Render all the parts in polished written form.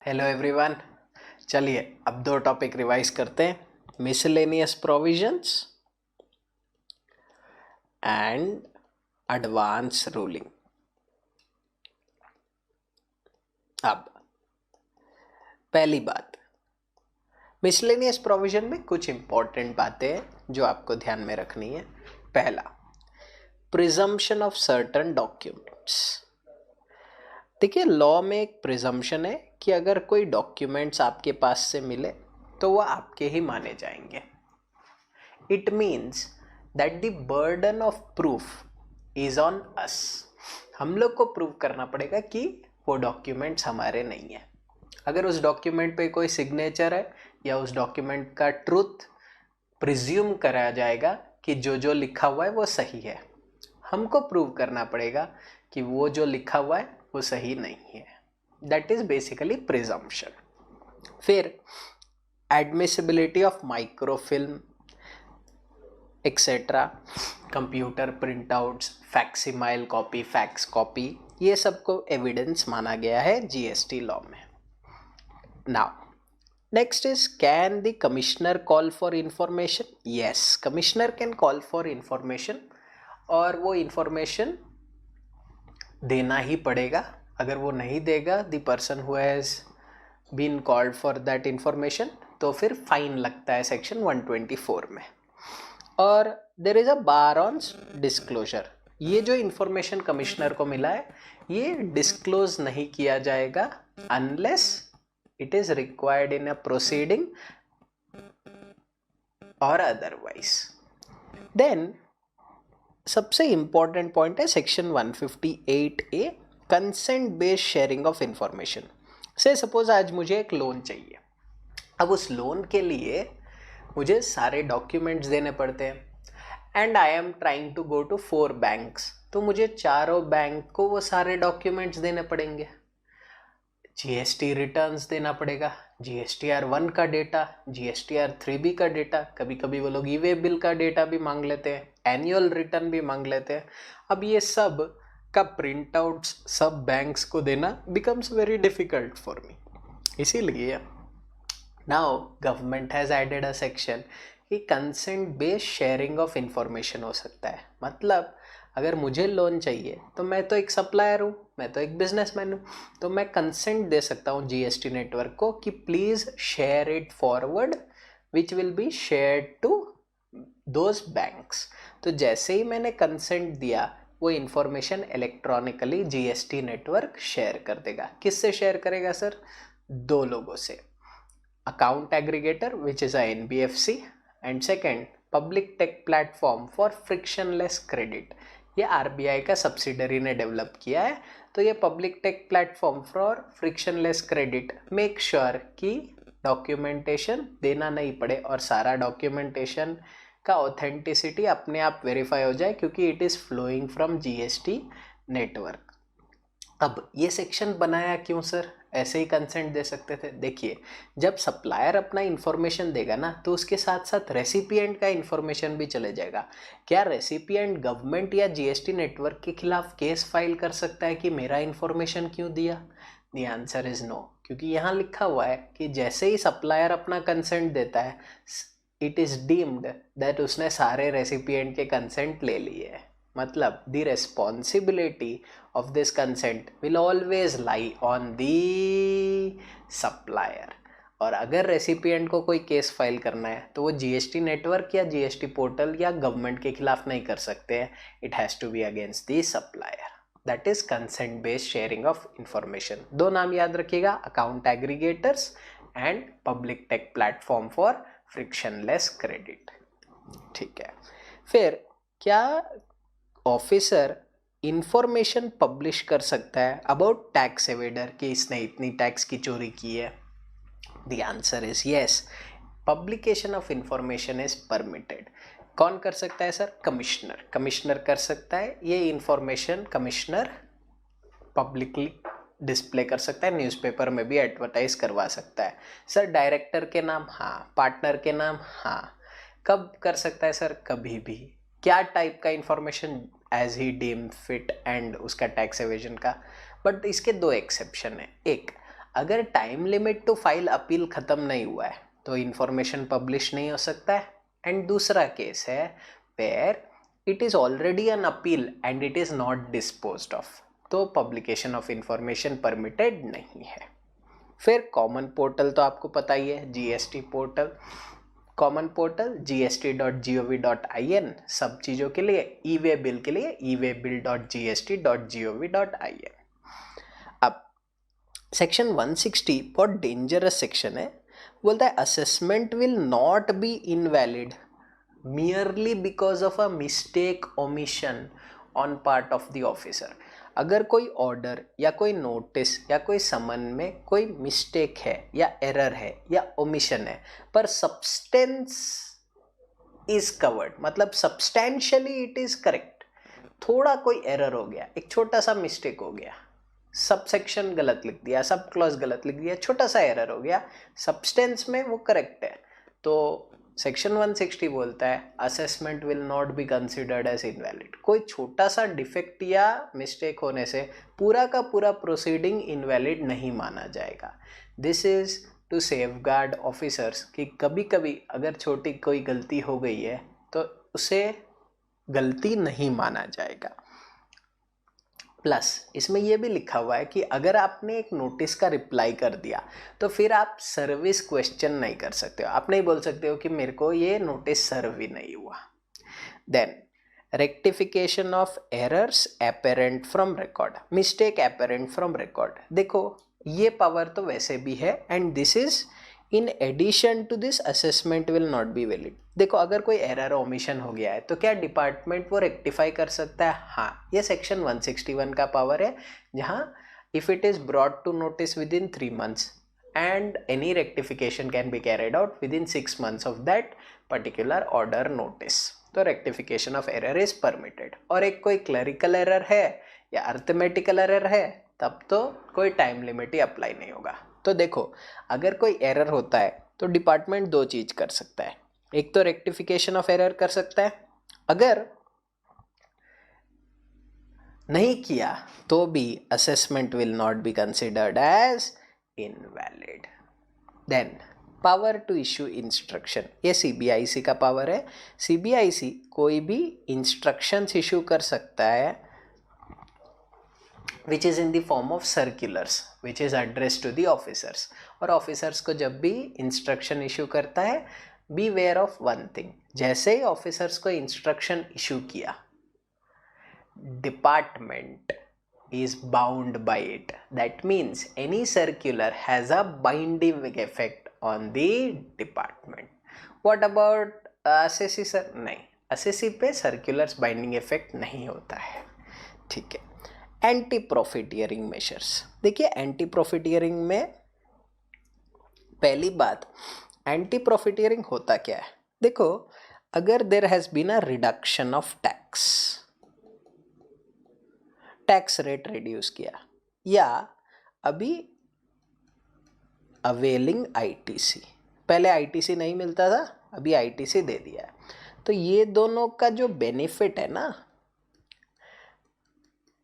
Hello everyone. चलिए अब दो टॉपिक रिवाइज करते हैं, miscellaneous provisions and advance ruling. अब पहली बात, मिसलेनियस प्रोविजन में कुछ इंपॉर्टेंट बातें हैं जो आपको ध्यान में रखनी है। पहला, प्रिजम्पशन ऑफ सर्टेन डॉक्यूमेंट्स। देखिए, लॉ में एक प्रिजम्पशन है कि अगर कोई डॉक्यूमेंट्स आपके पास से मिले तो वो आपके ही माने जाएंगे। It means that the burden of proof is on us. हम लोग को प्रूव करना पड़ेगा कि वो डॉक्यूमेंट्स हमारे नहीं है। अगर उस डॉक्यूमेंट पे कोई सिग्नेचर है या उस डॉक्यूमेंट का ट्रूथ प्रिज्यूम करा जाएगा कि जो लिखा हुआ है वो सही है, हमको प्रूव करना पड़ेगा कि वो जो लिखा हुआ है वो सही नहीं है। That is basically presumption. फिर admissibility of microfilm etcetera, computer printouts, facsimile copy, fax copy, ये सबको एविडेंस माना गया है जीएसटी लॉ में। Now next is, can the commissioner call for information? Yes, commissioner can call for information और वो information देना ही पड़ेगा। अगर वो नहीं देगा, the person who has been called for that information, तो फिर फाइन लगता है सेक्शन 124 में। और there is a bar on disclosure. ये जो इंफॉर्मेशन कमिश्नर को मिला है ये डिस्क्लोज नहीं किया जाएगा unless it is required in a proceeding और अदरवाइज। देन सबसे इंपॉर्टेंट पॉइंट है section 158A, consent based sharing of information. से सपोज आज मुझे एक लोन चाहिए, अब उस लोन के लिए मुझे सारे डॉक्यूमेंट्स देने पड़ते हैं and I am trying to go to 4 banks, तो मुझे चारों बैंक को वो सारे डॉक्यूमेंट्स देने पड़ेंगे। जीएसटी रिटर्न्स देना पड़ेगा, GSTR1 का डेटा, GSTR3B का डेटा, कभी कभी वो लोग ई-वे बिल का डेटा भी मांग लेते हैं, एनुअल रिटर्न भी मांग लेते हैं। अब ये सब का प्रिंट आउट्स सब बैंक्स को देना becomes very difficult for me. इसीलिए now government has added a section कि consent based sharing of information हो सकता है। मतलब अगर मुझे लोन चाहिए तो मैं तो एक सप्लायर हूँ, मैं तो एक बिजनेसमैन हूँ, तो मैं कंसेंट दे सकता हूँ जीएसटी नेटवर्क को कि please share it forward which will be shared to those banks. तो जैसे ही मैंने कंसेंट दिया वो information electronically GST network share कर देगा। किससे शेयर करेगा सर? 2 लोगों से, account aggregator which is a NBFC and second public tech platform for frictionless credit। ये RBI का सब्सिडरी ने डेवलप किया है। तो ये public tech platform for frictionless credit make sure कि डॉक्यूमेंटेशन देना नहीं पड़े और सारा डॉक्यूमेंटेशन का ऑथेंटिसिटी अपने आप वेरीफाई हो जाए क्योंकि it is flowing from GST network. अब ये सेक्शन बनाया क्यों सर? ऐसे ही कंसेंट दे सकते थे। देखिए, जब सप्लायर अपना इंफॉर्मेशन देगा ना तो उसके साथ साथ रेसिपिएंट का इंफॉर्मेशन भी चले जाएगा। क्या रेसिपिएंट गवर्नमेंट या जीएसटी नेटवर्क के खिलाफ केस फाइल कर सकता है कि मेरा इंफॉर्मेशन क्यों दिया? द आंसर इज नो, क्योंकि यहाँ लिखा हुआ है कि जैसे ही सप्लायर अपना कंसेंट देता है इट इज डीम्ड दैट उसने सारे रेसिपिएंट के कंसेंट ले लिए है। मतलब the responsibility of this consent will always lie on the supplier। और अगर रेसिपिएंट को कोई केस फाइल करना है तो वो जीएसटी नेटवर्क या जीएसटी पोर्टल या गवर्नमेंट के खिलाफ नहीं कर सकते हैं। It has to be against the supplier. That is consent based sharing of information. 2 नाम याद रखिएगा, account aggregators and public tech platform for frictionless credit. ठीक है। फिर क्या ऑफिसर इंफॉर्मेशन पब्लिश कर सकता है अबाउट टैक्स एवेडर कि इसने इतनी टैक्स की चोरी की है? The answer is yes, publication of information is permitted. कौन कर सकता है सर? कमिश्नर। कमिश्नर कर सकता है ये इंफॉर्मेशन, कमिश्नर पब्लिकली डिस्प्ले कर सकता है, न्यूज़पेपर में भी एडवर्टाइज करवा सकता है। सर डायरेक्टर के नाम? हाँ। पार्टनर के नाम? हाँ। कब कर सकता है सर? कभी भी। क्या टाइप का information? As he deem fit and उसका टैक्स एवेजन का। बट इसके 2 एक्सेप्शन है। एक, अगर time limit to file appeal खत्म नहीं हुआ है तो इंफॉर्मेशन पब्लिश नहीं हो सकता है। एंड दूसरा केस है where it is already an appeal and it is not disposed off, तो पब्लिकेशन ऑफ इंफॉर्मेशन परमिटेड नहीं है। फिर कॉमन पोर्टल तो आपको पता ही है, GST portal, common portal gst.gov.in, सब चीज़ों के लिए, ई वे बिल के लिए eWaybill.gst.gov.in। अब सेक्शन 160 बहुत डेंजरस सेक्शन है, बोलता है assessment will not B invalid merely because of a mistake omission on part of the officer. अगर कोई ऑर्डर या कोई नोटिस या कोई समन में कोई मिस्टेक है या एरर है या ओमिशन है पर सब्सटेंस इज कवर्ड, मतलब सब्सटेंशियली इट इज करेक्ट, थोड़ा कोई एरर हो गया, एक छोटा सा मिस्टेक हो गया, सब सेक्शन गलत लिख दिया, सब क्लॉज गलत लिख दिया, छोटा सा एरर हो गया, सब्सटेंस में वो करेक्ट है, तो सेक्शन 160 बोलता है assessment will not be considered as invalid. कोई छोटा सा डिफेक्ट या मिस्टेक होने से पूरा का पूरा प्रोसीडिंग इनवैलिड नहीं माना जाएगा। This is to safeguard officers कि कभी कभी अगर छोटी कोई गलती हो गई है तो उसे गलती नहीं माना जाएगा। प्लस इसमें यह भी लिखा हुआ है कि अगर आपने एक नोटिस का रिप्लाई कर दिया तो फिर आप सर्विस क्वेश्चन नहीं कर सकते हो, आप नहीं बोल सकते हो कि मेरे को ये नोटिस सर्व ही नहीं हुआ। Then rectification of errors apparent from record, mistake apparent from record, देखो ये पावर तो वैसे भी है and this is in addition to this assessment will not be valid. देखो अगर कोई एरर ओमिशन हो गया है तो क्या डिपार्टमेंट वो रेक्टिफाई कर सकता है? हाँ, ये सेक्शन 161 का पावर है, जहाँ if it is brought to notice within 3 months and any rectification can be carried out within 6 months of that particular order notice, तो rectification of error is permitted. और एक कोई clerical error है या arithmetical error है तब तो कोई टाइम लिमिट ही अप्लाई नहीं होगा। तो देखो अगर कोई एरर होता है तो डिपार्टमेंट दो चीज कर सकता है, एक तो रेक्टिफिकेशन ऑफ एरर कर सकता है, अगर नहीं किया तो भी assessment will not be considered as invalid. Then power to issue instruction, ये सीबीआईसी का पावर है। सीबीआईसी कोई भी इंस्ट्रक्शंस इश्यू कर सकता है which is in the form of circulars which is addressed to the officers, और officers को जब भी instruction issue करता है be aware of one thing, जैसे ही officers को instruction issue किया department is bound by it, that means any circular has a binding effect on the department. What about assessee sir? नहीं, assessee पे circulars binding effect नहीं होता है, ठीक है। एंटी प्रॉफिटियरिंग मेजर्स, देखिए एंटी प्रॉफिटियरिंग में पहली बात, एंटी प्रॉफिटियरिंग होता क्या है? देखो अगर there has been a reduction of tax rate reduce किया, या अभी अवेलिंग आईटीसी, पहले आईटीसी नहीं मिलता था अभी आईटीसी दे दिया है, तो ये दोनों का जो बेनिफिट है ना,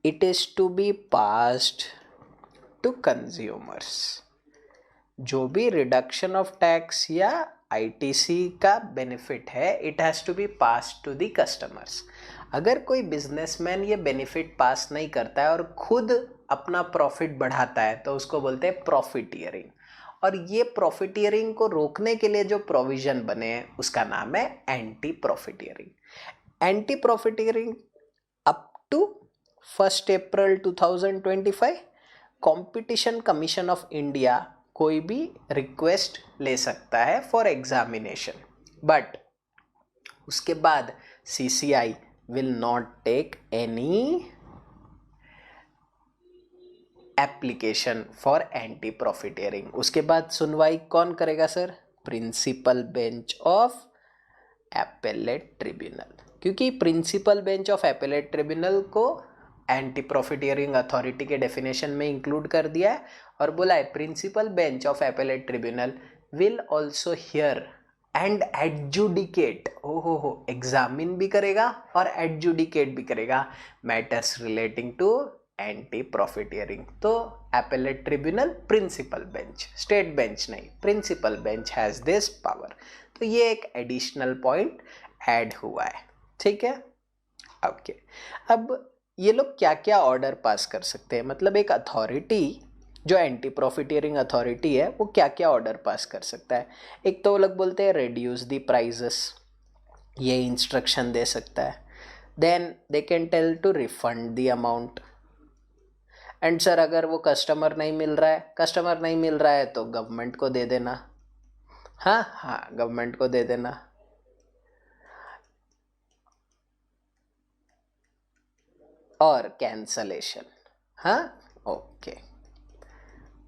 it is to be passed to consumers। जो भी रिडक्शन ऑफ टैक्स या आईटीसी का बेनिफिट है it has to be pass to the customers. अगर कोई बिजनेसमैन ये बेनिफिट पास नहीं करता है और खुद अपना प्रॉफिट बढ़ाता है तो उसको बोलते हैं प्रॉफिटियरिंग, और ये प्रॉफिटियरिंग को रोकने के लिए जो प्रोविजन बने हैं उसका नाम है anti profiteering. Anti profiteering up to 1 April 2025 competition commission of India कोई भी रिक्वेस्ट ले सकता है फॉर एग्जामिनेशन, बट उसके बाद CCI will not take any application for anti profiteering. उसके बाद सुनवाई कौन करेगा sir? Principal bench of appellate tribunal, क्योंकि principal bench of appellate tribunal को एंटी प्रॉफिटियरिंग अथॉरिटी के डेफिनेशन में इंक्लूड कर दिया है और बोला है principal bench of appellate tribunal will also hear and adjudicate, examine भी करेगा और एडजुडिकेट भी करेगा matters relating to anti profiteering. तो appellate tribunal principal bench, state bench नहीं, principal bench has this power. तो ये एक एडिशनल पॉइंट ऐड हुआ है, ठीक है। ओके, अब ये लोग क्या क्या ऑर्डर पास कर सकते हैं, मतलब एक अथॉरिटी जो एंटी प्रॉफिटियरिंग अथॉरिटी है वो क्या क्या ऑर्डर पास कर सकता है। एक तो वो लोग बोलते हैं रिड्यूस द प्राइजेस, ये इंस्ट्रक्शन दे सकता है। Then they can tell to refund the amount. And sir अगर वो कस्टमर नहीं मिल रहा है तो गवर्नमेंट को दे देना। हाँ हाँ, गवर्नमेंट को दे देना। और कैंसलेशन, हाँ ओके,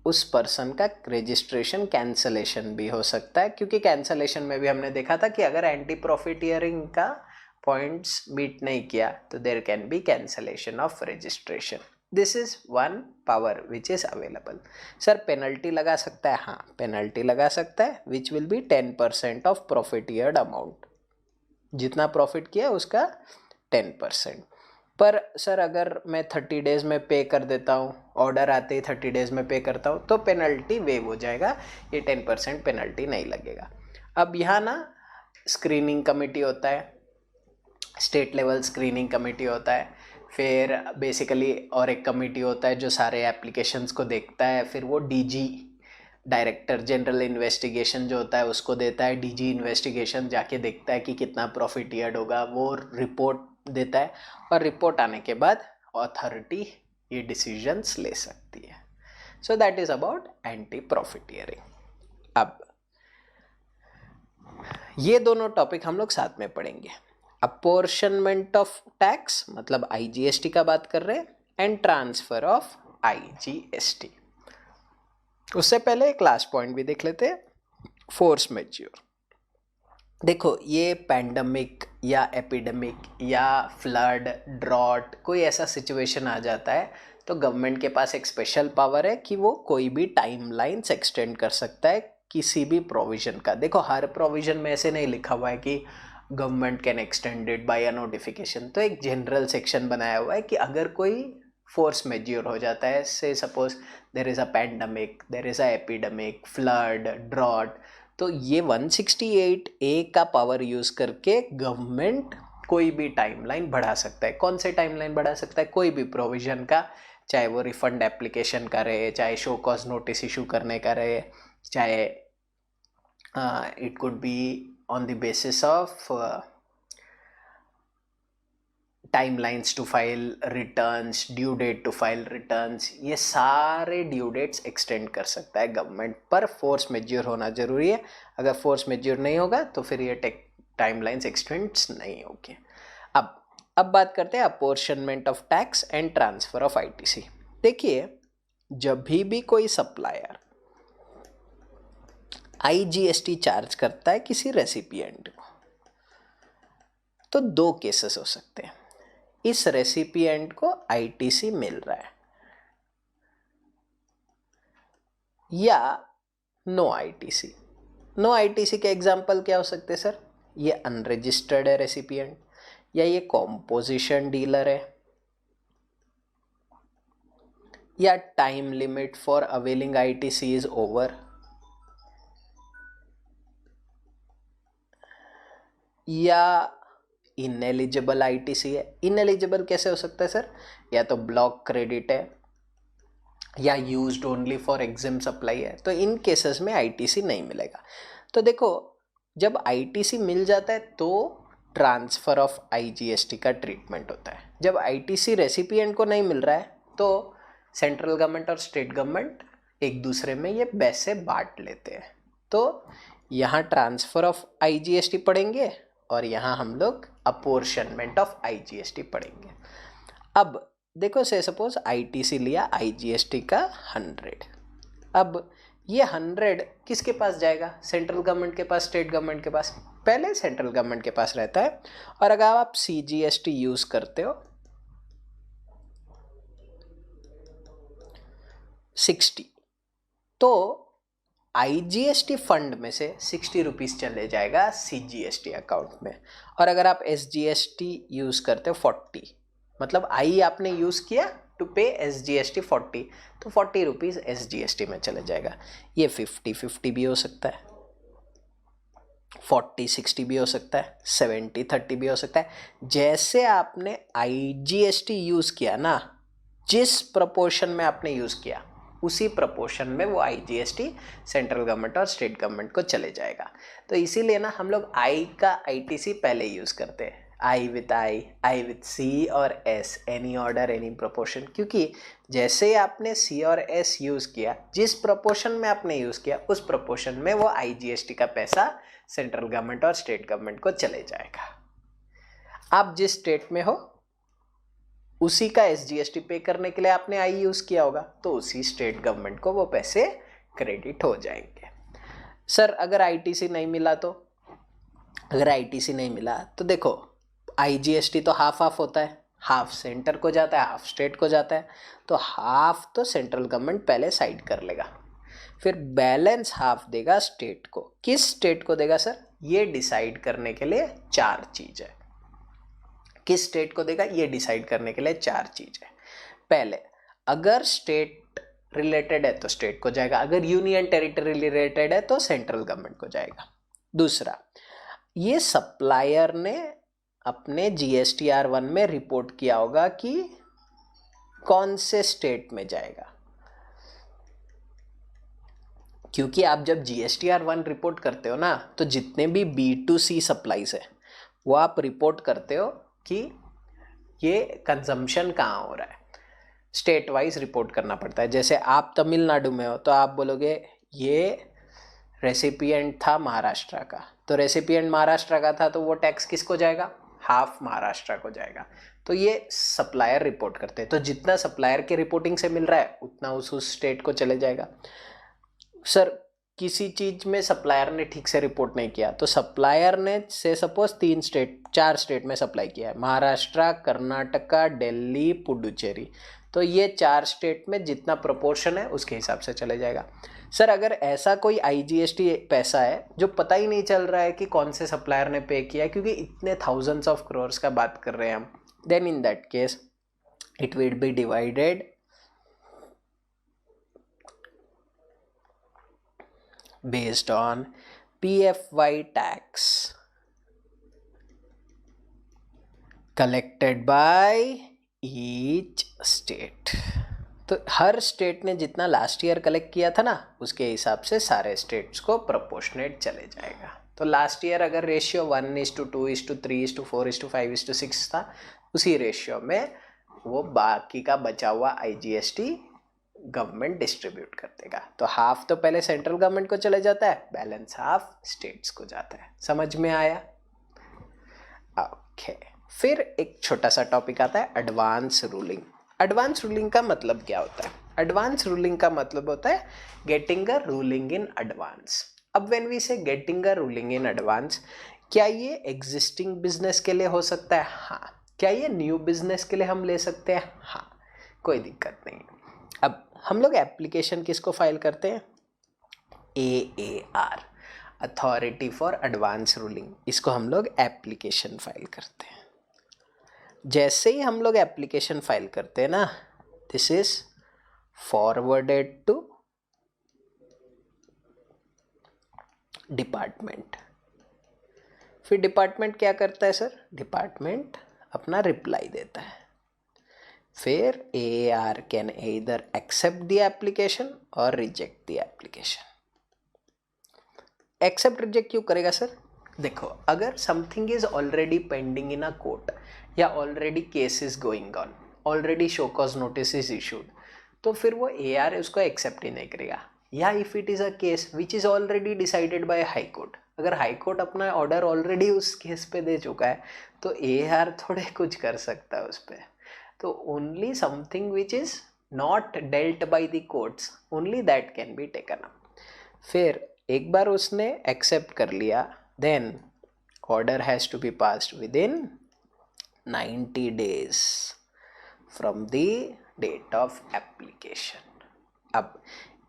उस पर्सन का रजिस्ट्रेशन कैंसलेशन भी हो सकता है, क्योंकि कैंसलेशन में भी हमने देखा था कि अगर एंटी प्रॉफिटियरिंग का पॉइंट्स मीट नहीं किया तो there can be cancellation of registration. This is one power which is available. Sir penalty लगा सकता है, हाँ पेनल्टी लगा सकता है, which will be 10% of profiteered amount, जितना प्रॉफिट किया उसका 10%। पर सर अगर मैं 30 डेज में पे कर देता हूँ, ऑर्डर आते ही 30 डेज में पे करता हूँ, तो पेनल्टी वेव हो जाएगा, ये 10% पेनल्टी नहीं लगेगा। अब यहाँ ना स्क्रीनिंग कमेटी होता है, स्टेट लेवल स्क्रीनिंग कमेटी होता है, फिर बेसिकली और एक कमेटी होता है जो सारे एप्लीकेशंस को देखता है, फिर वो डीजी डायरेक्टर जनरल इन्वेस्टिगेशन जो होता है उसको देता है, डीजी इन्वेस्टिगेशन जाके देखता है कि कितना प्रॉफिट ईयर्ड होगा, वो रिपोर्ट देता है, और रिपोर्ट आने के बाद अथॉरिटी ये डिसीजंस ले सकती है। So that is about anti profiteering. अब ये दोनों टॉपिक हम लोग साथ में पढ़ेंगे। अपोर्शनमेंट ऑफ टैक्स मतलब आईजीएसटी का बात कर रहे हैं, एंड ट्रांसफर ऑफ आईजीएसटी। उससे पहले एक लास्ट पॉइंट भी देख लेते हैं, फोर्स मैज्योर। देखो ये पैंडमिक या एपिडेमिक या फ्लड, ड्रॉट, कोई ऐसा सिचुएशन आ जाता है तो गवर्नमेंट के पास एक स्पेशल पावर है कि वो कोई भी टाइमलाइंस एक्सटेंड कर सकता है किसी भी प्रोविजन का। देखो हर प्रोविजन में ऐसे नहीं लिखा हुआ है कि government can extend it by a notification, तो एक जनरल सेक्शन बनाया हुआ है कि अगर कोई फोर्स मेज्योर हो जाता है, say suppose there is a pandemic, there is a epidemic, flood, drought, तो ये 168A का पावर यूज़ करके गवर्नमेंट कोई भी टाइमलाइन बढ़ा सकता है। कौन से टाइमलाइन बढ़ा सकता है? कोई भी प्रोविज़न का, चाहे वो रिफंड एप्लीकेशन का रहे, चाहे शो कॉज नोटिस इशू करने का रहे, चाहे it could be on the basis of timelines to file returns, due date to file returns, ये सारे ड्यू डेट्स एक्सटेंड कर सकता है गवर्नमेंट, पर फोर्स मेज्योर होना जरूरी है। अगर फोर्स मेज्योर नहीं होगा तो फिर ये टाइमलाइंस एक्सटेंड्स नहीं होगी। अब बात करते हैं apportionment of tax and transfer of ITC. देखिए जब भी कोई सप्लायर आईजीएसटी चार्ज करता है किसी रेसिपिएंट को, तो दो केसेस हो सकते हैं। इस रेसिपिएंट को आईटीसी मिल रहा है या नो आईटीसी। नो आईटीसी के एग्जाम्पल क्या हो सकते हैं सर? ये अनरजिस्टर्ड है रेसिपिएंट, या ये कॉम्पोजिशन डीलर है, या time limit for availing ITC is over, या इनएलिजिबल आईटीसी है। इनएलिजिबल कैसे हो सकता है सर? या तो ब्लॉक क्रेडिट है, या used only for exempt supply है, तो इन केसेस में आईटीसी नहीं मिलेगा। तो देखो जब आईटीसी मिल जाता है तो ट्रांसफर ऑफ आईजीएसटी का ट्रीटमेंट होता है। जब आईटीसी रेसिपिएंट को नहीं मिल रहा है तो सेंट्रल गवर्नमेंट और स्टेट गवर्नमेंट एक दूसरे में ये पैसे बांट लेते हैं। तो यहाँ ट्रांसफर ऑफ आईजीएसटी पढ़ेंगे और यहाँ हम लोग अपोर्शनमेंट ऑफ आईजीएसटी पढ़ेंगे। अब देखो से सपोज आईटीसी लिया आईजीएसटी का 100, अब ये 100 किसके पास जाएगा? सेंट्रल गवर्नमेंट के पास, स्टेट गवर्नमेंट के पास? पहले सेंट्रल गवर्नमेंट के पास रहता है। और अगर आप सीजीएसटी यूज करते हो 60, तो आईजीएसटी फंड में से 60 रुपीज चले जाएगा सीजीएसटी अकाउंट में। और अगर आप एसजीएसटी यूज करते हो 40, मतलब आई आपने यूज किया टू पे SGST 40, तो 40 रुपीज़ SGST में चले जाएगा। ये 50-50 भी हो सकता है, 40-60 भी हो सकता है, 70-30 भी हो सकता है। जैसे आपने IGST यूज़ किया ना, जिस प्रपोर्शन में आपने यूज़ किया उसी प्रपोर्शन में वो IGST सेंट्रल गवर्नमेंट और स्टेट गवर्नमेंट को चले जाएगा। तो इसीलिए ना हम लोग I का ITC पहले यूज़ करते हैं, I with C और S, any order any proportion, क्योंकि जैसे ही आपने C और S यूज़ किया, जिस प्रपोर्शन में आपने यूज़ किया उस प्रपोर्शन में वो IGST का पैसा सेंट्रल गवर्नमेंट और स्टेट गवर्नमेंट को चले जाएगा। आप जिस स्टेट में हो उसी का SGST पे करने के लिए आपने I यूज़ किया होगा, तो उसी स्टेट गवर्नमेंट को वो पैसे क्रेडिट हो जाएंगे। सर अगर ITC नहीं मिला तो, अगर ITC नहीं मिला तो देखो IGST तो हाफ हाफ होता है, हाफ सेंटर को जाता है हाफ स्टेट को जाता है, तो हाफ तो सेंट्रल गवर्नमेंट पहले साइड कर लेगा, फिर बैलेंस हाफ देगा स्टेट को। किस स्टेट को देगा सर, ये डिसाइड करने के लिए 4 चीज़ है। किस स्टेट को देगा ये डिसाइड करने के लिए 4 चीज़ है। पहले, अगर स्टेट रिलेटेड है तो स्टेट को जाएगा, अगर यूनियन टेरिटरी रिलेटेड है तो सेंट्रल गवर्नमेंट को जाएगा। दूसरा, ये सप्लायर ने अपने GSTR1 में रिपोर्ट किया होगा कि कौन से स्टेट में जाएगा, क्योंकि आप जब GSTR1 रिपोर्ट करते हो ना, तो जितने भी B2C सप्लाईज है वो आप रिपोर्ट करते हो कि ये कंजम्पशन कहाँ हो रहा है, स्टेट वाइज रिपोर्ट करना पड़ता है। जैसे आप तमिलनाडु में हो तो आप बोलोगे ये रेसिपिएंट था महाराष्ट्र का, तो रेसिपिएंट महाराष्ट्र का था तो वो टैक्स किसको जाएगा, हाफ महाराष्ट्र को जाएगा। तो ये सप्लायर रिपोर्ट करते हैं, तो जितना सप्लायर के रिपोर्टिंग से मिल रहा है उतना उस स्टेट को चले जाएगा। सर किसी चीज़ में सप्लायर ने ठीक से रिपोर्ट नहीं किया, तो सप्लायर ने से सपोज 4 स्टेट में सप्लाई किया है, महाराष्ट्र, कर्नाटका, दिल्ली, पुडुचेरी, तो ये 4 स्टेट में जितना प्रोपोर्शन है उसके हिसाब से चले जाएगा। सर अगर ऐसा कोई IGST पैसा है जो पता ही नहीं चल रहा है कि कौन से सप्लायर ने पे किया, क्योंकि इतने थाउजेंड्स ऑफ करोर्स का बात कर रहे हैं हम, then in that case it will be divided based on PFY tax collected by each state। तो हर स्टेट ने जितना लास्ट ईयर कलेक्ट किया था ना, उसके हिसाब से सारे स्टेट्स को प्रोपोर्शनेट चले जाएगा। तो लास्ट ईयर अगर रेशियो 1:2:3:4:5:6 था, उसी रेशियो में वो बाकी का बचा हुआ IGST गवर्नमेंट डिस्ट्रीब्यूट कर देगा। तो हाफ तो पहले सेंट्रल गवर्नमेंट को चले जाता है, बैलेंस हाफ स्टेट्स को जाता है। समझ में आया? ओके, फिर एक छोटा सा टॉपिक आता है एडवांस रूलिंग। एडवांस रूलिंग का मतलब क्या होता है? एडवांस रूलिंग का मतलब होता है getting a ruling in advance. अब व्हेन वी से getting a ruling in advance, क्या ये एग्जिस्टिंग बिजनेस के लिए हो सकता है? हाँ। क्या ये न्यू बिजनेस के लिए हम ले सकते हैं? हाँ, कोई दिक्कत नहीं। अब हम लोग एप्लीकेशन किसको फाइल करते हैं? AAR, authority for advance ruling, इसको हम लोग एप्लीकेशन फाइल करते हैं। जैसे ही हम लोग एप्लीकेशन फाइल करते हैं ना, this is forwarded to department. फिर डिपार्टमेंट क्या करता है सर? डिपार्टमेंट अपना रिप्लाई देता है। फिर AAR can either accept the application or reject the application। Accept reject क्यों करेगा सर? देखो, अगर something is already pending in a court या already case is going on, already show cause notice is issued, तो फिर वो AR उसको accept ही नहीं करेगा। या if it is a case which is already decided by high court, अगर high court अपना ऑर्डर ऑलरेडी उस केस पे दे चुका है, तो AR थोड़े कुछ कर सकता है उस पर। तो only something which is not dealt by the courts, only that can be taken up. फिर एक बार उसने एक्सेप्ट कर लिया, then order has to be passed within 90 days from the date of application. अब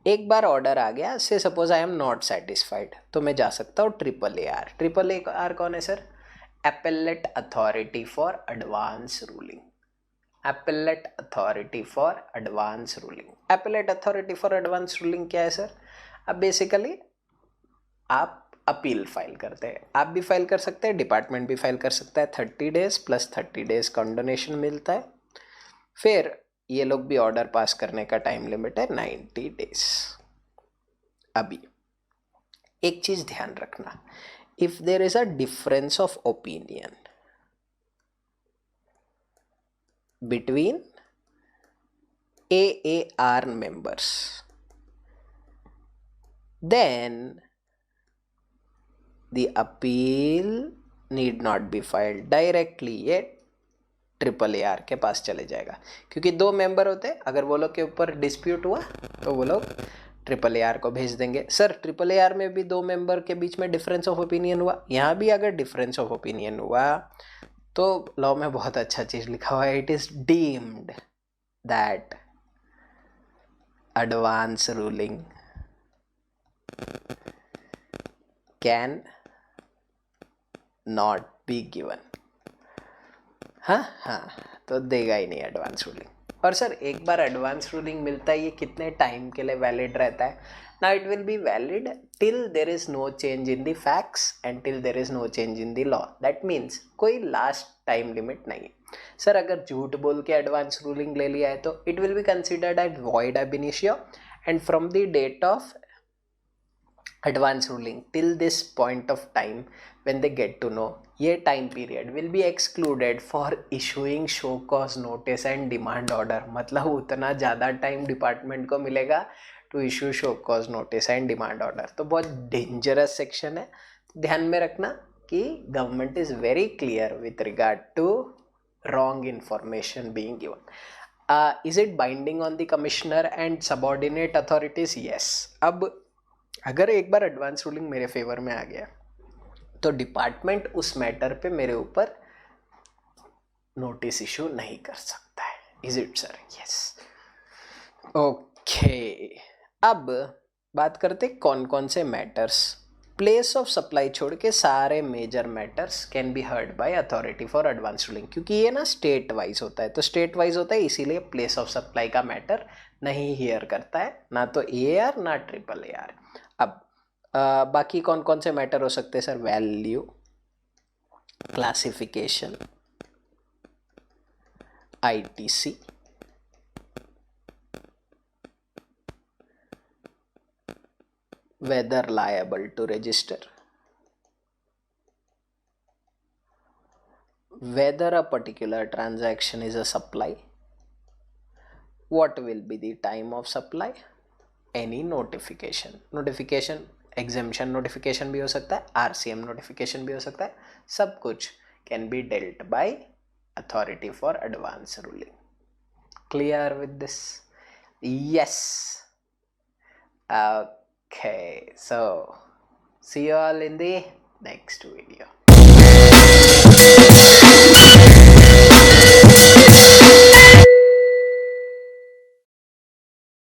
एक बार ऑर्डर आ गया, say suppose I am not satisfied, तो मैं जा सकता हूँ AAR। AAR कौन है सर? Appellate authority for advance ruling. appellate authority for advance ruling. appellate authority for advance ruling क्या है सर? अब बेसिकली आप अपील फाइल करते हैं, आप भी फाइल कर सकते हैं, डिपार्टमेंट भी फाइल कर सकता है, 30 डेज प्लस 30 डेज का डोनेशन मिलता है, फिर ये लोग भी ऑर्डर पास करने का टाइम लिमिट है 90 डेज। अभी एक चीज ध्यान रखना, if there is a difference of opinion between AAR members, then the appeal need not be filed directly, ये AAR के पास चले जाएगा, क्योंकि 2 मेंबर होते हैं, अगर वो लोग के ऊपर डिस्प्यूट हुआ तो वो लोग AAR को भेज देंगे। सर AAR में भी 2 मेंबर के बीच में डिफरेंस ऑफ ओपिनियन हुआ, यहाँ भी अगर डिफरेंस ऑफ ओपिनियन हुआ तो लॉ में बहुत अच्छा चीज लिखा हुआ है, it is deemed that advance ruling can not be given. हाँ, तो देगा ही नहीं एडवांस रूलिंग। और सर एक बार एडवांस रूलिंग मिलता है, ये कितने टाइम के लिए वैलिड रहता है? ना it will be valid till there is no change in the facts and till there is no change in the law. That means कोई लास्ट टाइम लिमिट नहीं है। सर अगर झूठ बोल के एडवांस रूलिंग ले लिया है तो it will be considered as void ab initio and from the date of advance ruling till this point of time when they get to know, ये time period will be excluded for issuing show cause notice and demand order। मतलब उतना ज़्यादा time department को मिलेगा to issue show cause notice and demand order. तो बहुत dangerous section है, ध्यान में रखना कि government is very clear with regard to wrong information being given. Is it binding on the commissioner and subordinate authorities? Yes. अब अगर एक बार एडवांस रूलिंग मेरे फेवर में आ गया तो डिपार्टमेंट उस मैटर पे मेरे ऊपर नोटिस इशू नहीं कर सकता है। Is it sir? Yes. Okay, अब बात करते कौन कौन से मैटर्स। प्लेस ऑफ सप्लाई छोड़ के सारे major matters can be heard by authority for advance ruling, क्योंकि ये ना स्टेट वाइज होता है, तो स्टेट वाइज होता है इसीलिए प्लेस ऑफ सप्लाई का मैटर नहीं हियर करता है, ना तो AAR ना AAR। अब बाकी कौन कौन से मैटर हो सकते हैं sir? Value, classification, ITC, whether liable to register, whether a particular transaction is a supply, what will be the time of supply, any notification exemption notification भी हो सकता है, RCM notification भी हो सकता है, सब कुछ can be dealt by authority for advance ruling। Clear with this? Yes. Okay, so see you all in the next video.